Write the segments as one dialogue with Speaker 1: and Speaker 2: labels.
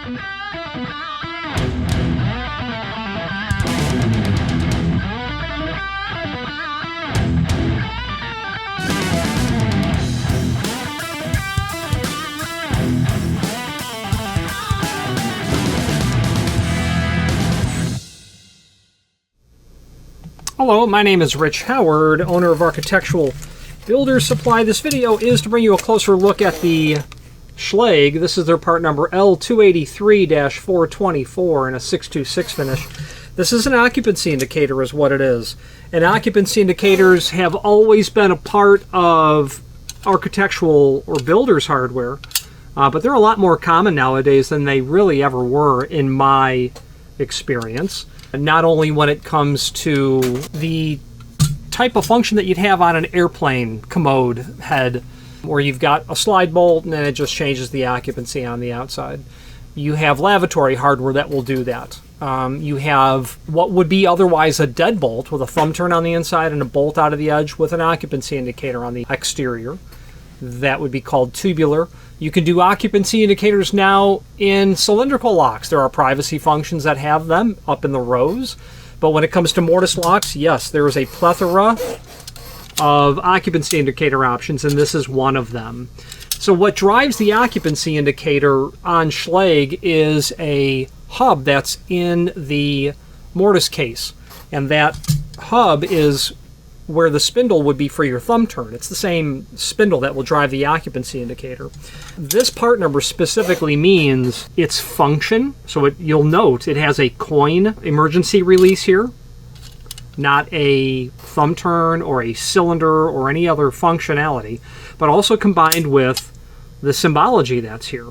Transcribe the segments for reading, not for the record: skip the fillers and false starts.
Speaker 1: Hello, my name is Rich Howard, owner of Architectural Builder Supply. This video is to bring you a closer look at the Schlage. This is their part number L283-424 in a 626 finish. This is an occupancy indicator is what it is. And occupancy indicators have always been a part of architectural or builders hardware, but they're a lot more common nowadays than they really ever were in my experience. Not only when it comes to the type of function that you'd have on an airplane commode head, where you've got a slide bolt and then it just changes the occupancy on the outside. You have lavatory hardware that will do that. You have what would be otherwise a deadbolt with a thumb turn on the inside and a bolt out of the edge with an occupancy indicator on the exterior. That would be called tubular. You can do occupancy indicators now in cylindrical locks. There are privacy functions that have them up in the rows. But when it comes to mortise locks, yes, there is a plethora of occupancy indicator options, and this is one of them. So what drives the occupancy indicator on Schlage is a hub that's in the mortise case. And that hub is where the spindle would be for your thumb turn. It's the same spindle that will drive the occupancy indicator. This part number specifically means its function. So you'll note it has a coin emergency release here, not a thumb turn or a cylinder or any other functionality, but also combined with the symbology that's here.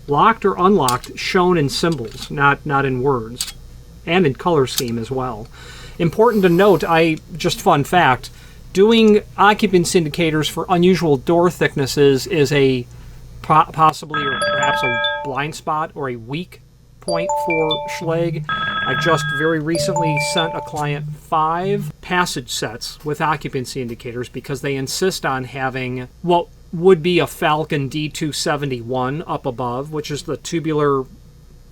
Speaker 1: Locked or unlocked, shown in symbols, not in words, and in color scheme as well. Important to note, just fun fact, doing occupancy indicators for unusual door thicknesses is a possibly or perhaps a blind spot or a weak point for Schlage. I just very recently sent a client 5 passage sets with occupancy indicators because they insist on having what would be a Falcon D271 up above, which is the tubular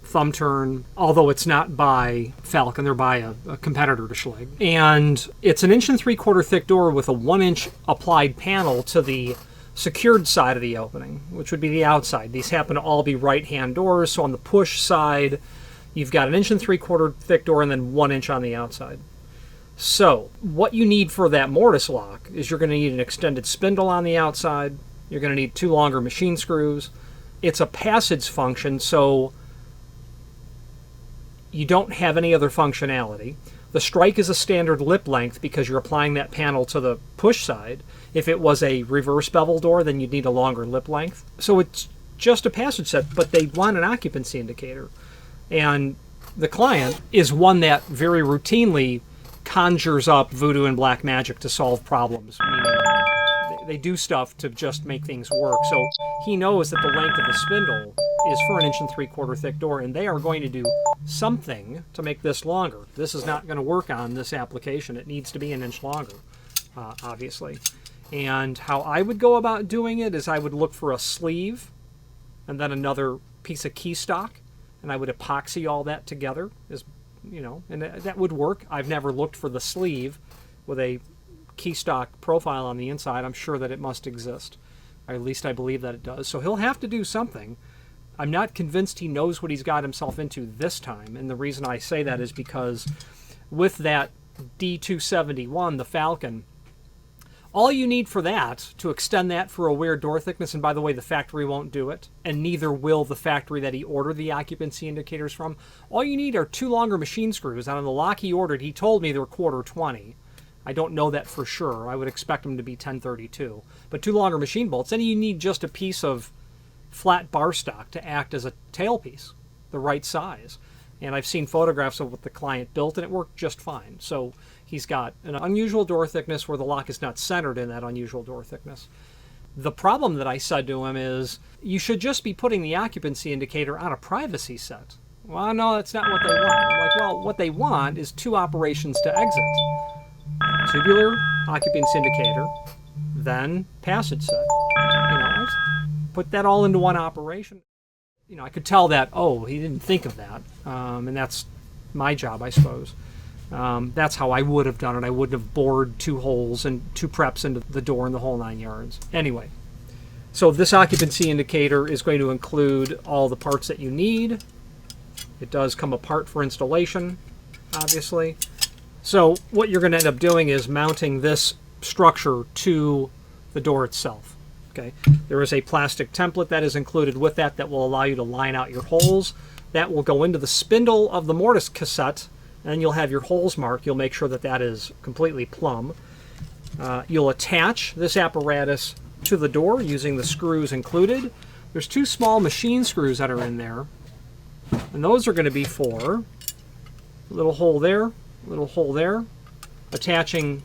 Speaker 1: thumb turn, although it's not by Falcon, they're by a competitor to Schlage. And it's an 1 3/4 inch thick door with a 1 inch applied panel to the secured side of the opening, which would be the outside. These happen to all be right-hand doors, so on the push side, you've got an 1 3/4 inch thick door and then 1 inch on the outside. So what you need for that mortise lock is you're going to need an extended spindle on the outside. You're going to need 2 longer machine screws. It's a passage function, so you don't have any other functionality. The strike is a standard lip length because you're applying that panel to the push side. If it was a reverse bevel door, then you'd need a longer lip length. So it's just a passage set, but they want an occupancy indicator. And the client is one that very routinely conjures up voodoo and black magic to solve problems. Meaning they do stuff to just make things work. So he knows that the length of the spindle is for an 1 3/4 inch thick door, and they are going to do something to make this longer. This is not going to work on this application. It needs to be 1 inch longer, obviously. And how I would go about doing it is I would look for a sleeve and then another piece of key stock, and I would epoxy all that together, and that would work. I've never looked for the sleeve with a key stock profile on the inside. I'm sure that it must exist. Or at least I believe that it does. So he'll have to do something. I'm not convinced he knows what he's got himself into this time. And the reason I say that is because with that D271, the Falcon, all you need for that, to extend that for a weird door thickness, and by the way, the factory won't do it, and neither will the factory that he ordered the occupancy indicators from, all you need are 2 longer machine screws. And on the lock he ordered, he told me they're 1/4-20. I don't know that for sure. I would expect them to be 1032. But 2 longer machine bolts, and you need just a piece of flat bar stock to act as a tailpiece, the right size. And I've seen photographs of what the client built, and it worked just fine. So he's got an unusual door thickness where the lock is not centered in that unusual door thickness. The problem that I said to him is, you should just be putting the occupancy indicator on a privacy set. Well, no, that's not what they want. I'm like, well, what they want is 2 operations to exit. Tubular, occupancy indicator, then passage set. Put that all into one operation. You know, I could tell that, oh, he didn't think of that. And that's my job, I suppose. That's how I would have done it. I wouldn't have bored 2 holes and 2 preps into the door and the whole 9 yards. Anyway, so this occupancy indicator is going to include all the parts that you need. It does come apart for installation, obviously. So what you're going to end up doing is mounting this structure to the door itself. Okay, there is a plastic template that is included with that that will allow you to line out your holes. That will go into the spindle of the mortise cassette, and you'll have your holes marked. You'll make sure that that is completely plumb. You'll attach this apparatus to the door using the screws included. There's 2 small machine screws that are in there, and those are going to be for a little hole there, little hole there, attaching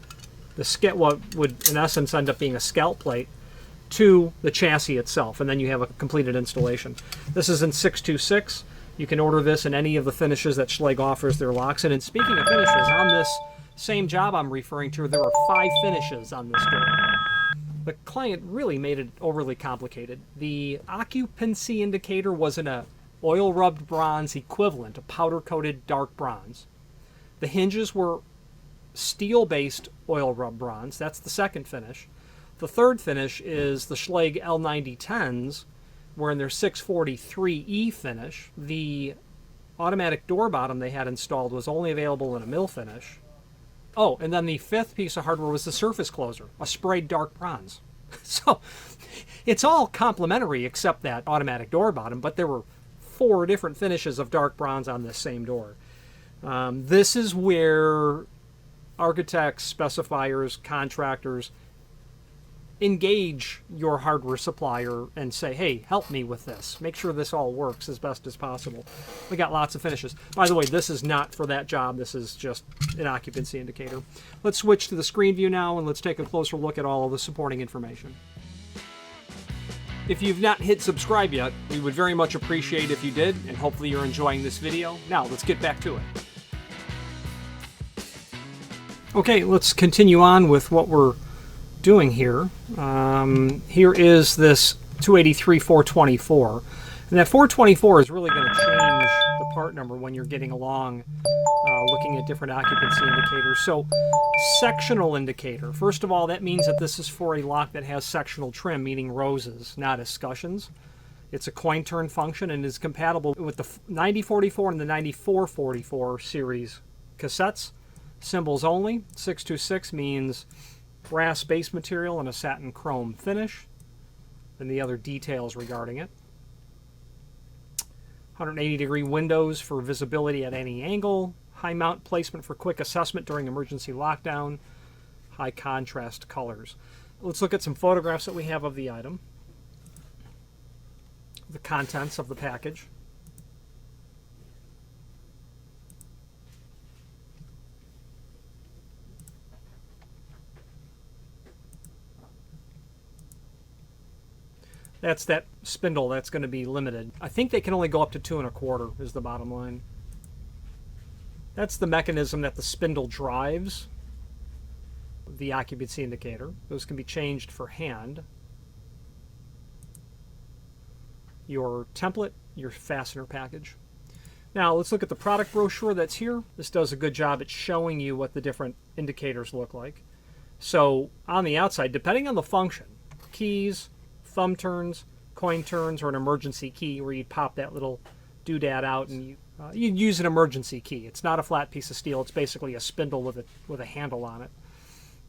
Speaker 1: the what would in essence end up being a scout plate to the chassis itself, and then you have a completed installation. This is in 626. You can order this in any of the finishes that Schlage offers their locks. And speaking of finishes, on this same job I'm referring to, there are 5 finishes on this door. The client really made it overly complicated. The occupancy indicator was in a oil-rubbed bronze equivalent, a powder-coated dark bronze. The hinges were steel-based oil-rubbed bronze. That's the second finish. The third finish is the Schlage L283-424-626, where in their 643E finish, the automatic door bottom they had installed was only available in a mill finish. Oh, and then the 5th piece of hardware was the surface closer, a sprayed dark bronze. So it's all complementary except that automatic door bottom, but there were 4 different finishes of dark bronze on this same door. This is where architects, specifiers, contractors engage your hardware supplier and say, hey, help me with this. Make sure this all works as best as possible. We got lots of finishes. By the way, this is not for that job. This is just an occupancy indicator. Let's switch to the screen view now, and let's take a closer look at all of the supporting information. If you've not hit subscribe yet, we would very much appreciate if you did, and hopefully you're enjoying this video. Now, let's get back to it. Okay, let's continue on with what we're doing here. Here is this 283-424, and that 424 is really going to change the part number when you're getting along looking at different occupancy indicators. So sectional indicator, first of all, that means that this is for a lock that has sectional trim, meaning roses, not escutcheons. It's a Cointurn function and is compatible with the 9044 and the 9444 series cassettes. Symbols only. 626 means brass base material and a satin chrome finish, and the other details regarding it. 180-degree windows for visibility at any angle. High mount placement for quick assessment during emergency lockdown. High contrast colors. Let's look at some photographs that we have of the item. The contents of the package. That's that spindle that's going to be limited. I think they can only go up to 2 1/4 is the bottom line. That's the mechanism that the spindle drives the occupancy indicator. Those can be changed for hand. Your template, your fastener package. Now let's look at the product brochure that's here. This does a good job at showing you what the different indicators look like. So on the outside, depending on the function, keys, thumb turns, coin turns, or an emergency key where you'd pop that little doodad out and you'd use an emergency key. It's not a flat piece of steel. It's basically a spindle with a handle on it.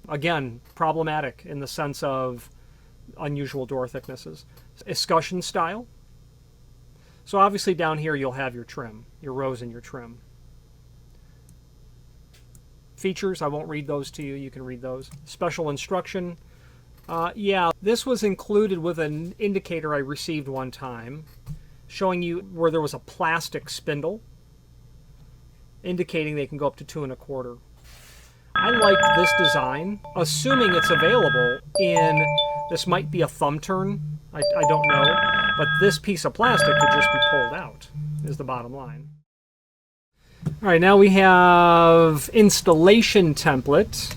Speaker 1: Again, problematic in the sense of unusual door thicknesses. Escutcheon style. So obviously down here you'll have your trim, your rows and your trim. Features, I won't read those to you. You can read those. Special instruction. Yeah, this was included with an indicator I received one time showing you where there was a plastic spindle indicating they can go up to 2 1/4. I liked this design, assuming it's available in, this might be a thumb turn, I don't know, but this piece of plastic could just be pulled out, is the bottom line. All right, now we have installation template.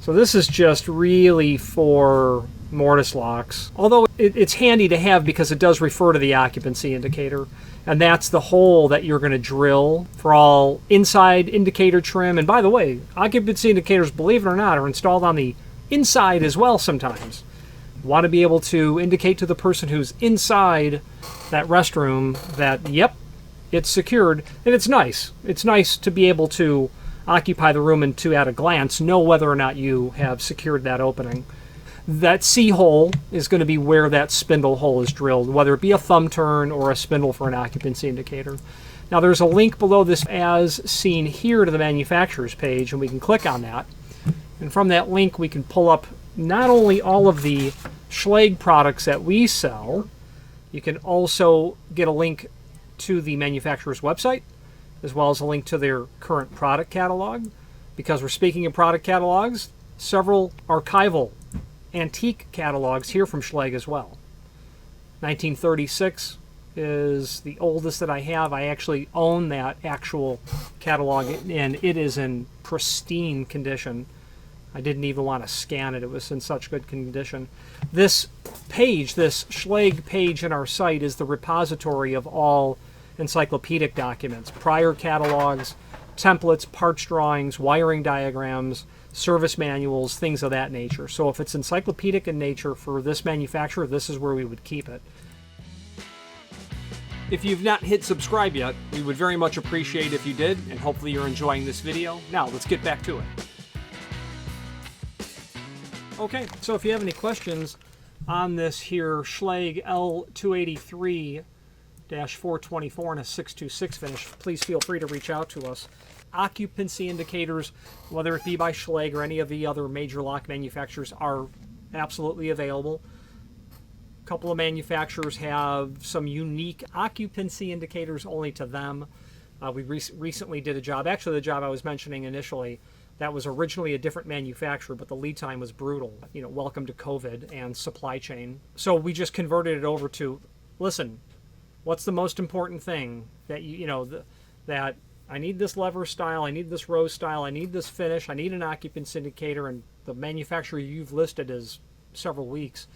Speaker 1: So this is just really for mortise locks. Although it's handy to have because it does refer to the occupancy indicator, and that's the hole that you're going to drill for all inside indicator trim. And by the way, occupancy indicators, believe it or not, are installed on the inside as well sometimes. You want to be able to indicate to the person who's inside that restroom that, yep, it's secured. And it's nice. It's nice to be able to occupy the room and to, at a glance, know whether or not you have secured that opening. That C hole is going to be where that spindle hole is drilled, whether it be a thumb turn or a spindle for an occupancy indicator. Now there's a link below this as seen here to the manufacturer's page, and we can click on that. And from that link we can pull up not only all of the Schlage products that we sell, you can also get a link to the manufacturer's website, as well as a link to their current product catalog. Because we're speaking of product catalogs, several archival antique catalogs here from Schlage as well. 1936 is the oldest that I have. I actually own that actual catalog, and it is in pristine condition. I didn't even want to scan it. It was in such good condition. This page, this Schlage page in our site, is the repository of all encyclopedic documents, prior catalogs, templates, parts drawings, wiring diagrams, service manuals, things of that nature. So if it's encyclopedic in nature for this manufacturer, this is where we would keep it. If you've not hit subscribe yet, we would very much appreciate if you did, and hopefully you're enjoying this video. Now, let's get back to it. Okay, so if you have any questions on this here Schlage L283-424 and a 626 finish, please feel free to reach out to us. Occupancy indicators, whether it be by Schlage or any of the other major lock manufacturers, are absolutely available. A couple of manufacturers have some unique occupancy indicators only to them. We recently did a job, actually the job I was mentioning initially, that was originally a different manufacturer, but the lead time was brutal. You know, welcome to COVID and supply chain. So we just converted it over to, listen, what's the most important thing that that I need this lever style, I need this rose style, I need this finish, I need an occupancy indicator, and the manufacturer you've listed is several weeks.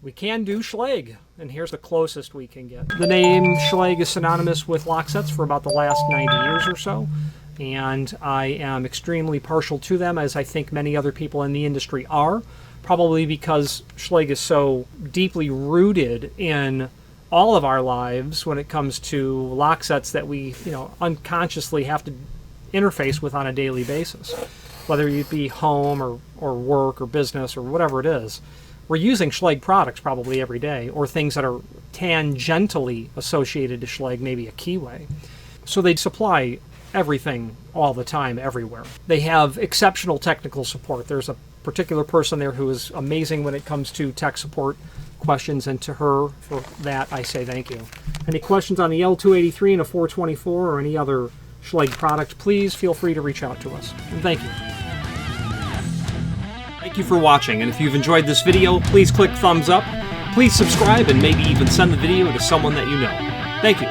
Speaker 1: We can do Schlage, and here's the closest we can get. The name Schlage is synonymous with lock sets for about the last 90 years or so, and I am extremely partial to them, as I think many other people in the industry are, probably because Schlage is so deeply rooted in all of our lives when it comes to lock sets that we, unconsciously have to interface with on a daily basis. Whether it be home or work or business or whatever it is, we're using Schlage products probably every day, or things that are tangentially associated to Schlage, maybe a keyway. So they supply everything all the time, everywhere. They have exceptional technical support. There's a particular person there who is amazing when it comes to tech support questions, and to her, for that, I say thank you. Any questions on the L283 and a 424 or any other Schlage product, please feel free to reach out to us. And thank you. Thank you for watching, and if you've enjoyed this video, please click thumbs up, please subscribe, and maybe even send the video to someone that you know. Thank you.